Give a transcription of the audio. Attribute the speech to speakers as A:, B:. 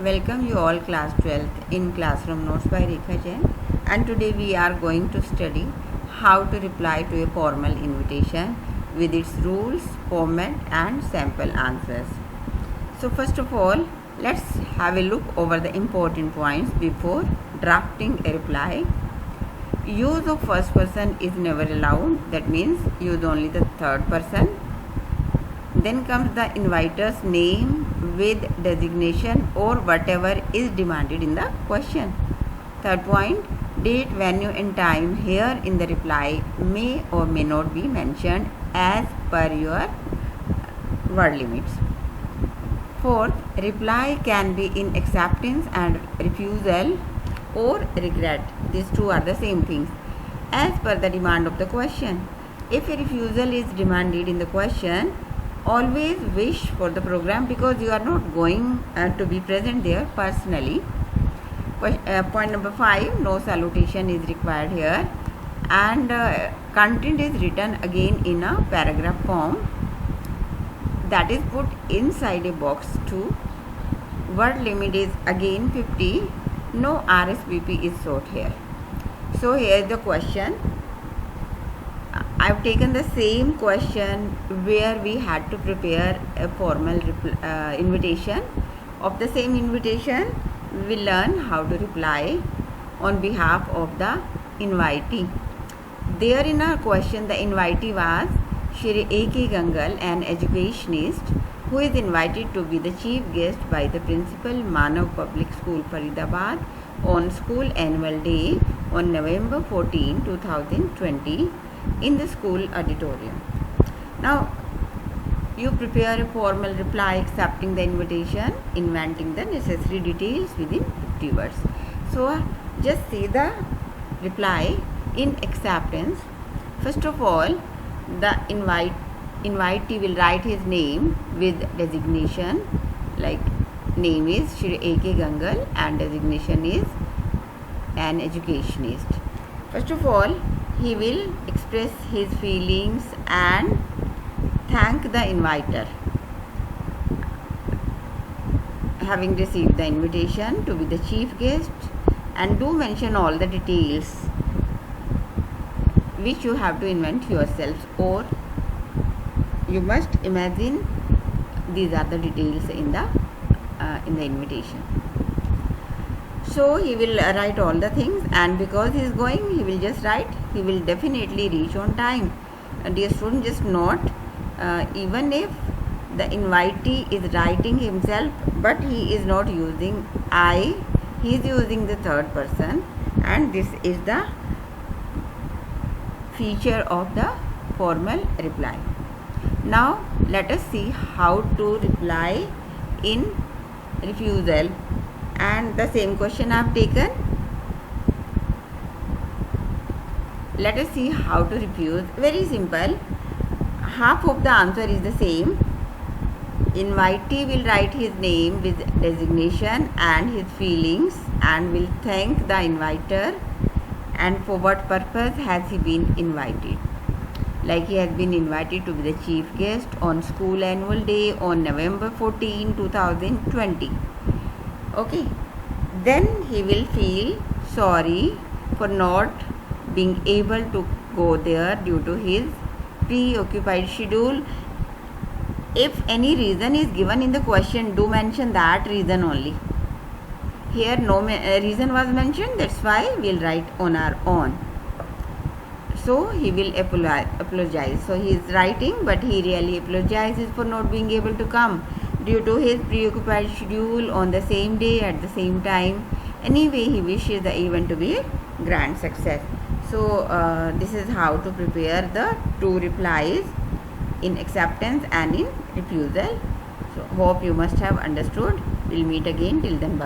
A: Welcome you all class 12th in Classroom Notes by Rekha Jain, and today we are going to study how to reply to a formal invitation with its rules, format and sample answers. So first of all, let's have a look over the important points before drafting a reply. Use of first person is never allowed, that means use only the third person. Then comes the inviter's name with designation or whatever is demanded in the question. Third point, date, venue and time here in the reply may or may not be mentioned as per your word limits. Fourth, reply can be in acceptance and refusal or regret. These two are the same things as per the demand of the question. If a refusal is demanded in the question, always wish for the program because you are not going to be present there personally. Point number 5, no salutation is required here, and content is written again in a paragraph form that is put inside a box 2. Word limit is again 50. No RSVP is sought here. So here is the question. I've taken the same question where we had to prepare a formal invitation. Of the same invitation, we learn how to reply on behalf of the invitee. There in our question, the invitee was Shri A.K. Gangal, an educationist who is invited to be the chief guest by the principal, Manav Public School, Faridabad on school annual day on November 14, 2020 in the school auditorium. Now, you prepare a formal reply accepting the invitation, inventing the necessary details within 50 words. So, just see the reply in acceptance. First of all, the invitee will write his name with designation, like name is Shri A.K. Gangal and designation is an educationist. First of all, he will express his feelings and thank the inviter having received the invitation to be the chief guest, and do mention all the details which you have to invent yourselves, or you must imagine these are the details in the invitation. So he will write all the things, and because he is going, he will just write, he will definitely reach on time. Dear student, just note, even if the invitee is writing himself, but he is not using I, he is using the third person, and this is the feature of the formal reply. Now let us see how to reply in refusal, and the same question I have taken. Let us see how to refuse. Very simple. Half of the answer is the same. Invitee will write his name with designation and his feelings and will thank the inviter and for what purpose has he been invited. Like he has been invited to be the chief guest on school annual day on November 14, 2020. Okay. Then he will feel sorry for not being able to go there due to his preoccupied schedule. If any reason is given in the question, do mention that reason only. Here no reason was mentioned, that's why we'll write on our own. So he will apologize. So he is writing, but he really apologizes for not being able to come due to his preoccupied schedule on the same day at the same time. Anyway, he wishes the event to be a grand success. So this is how to prepare the two replies in acceptance and in refusal. So hope you must have understood. We'll meet again. Till then, bye.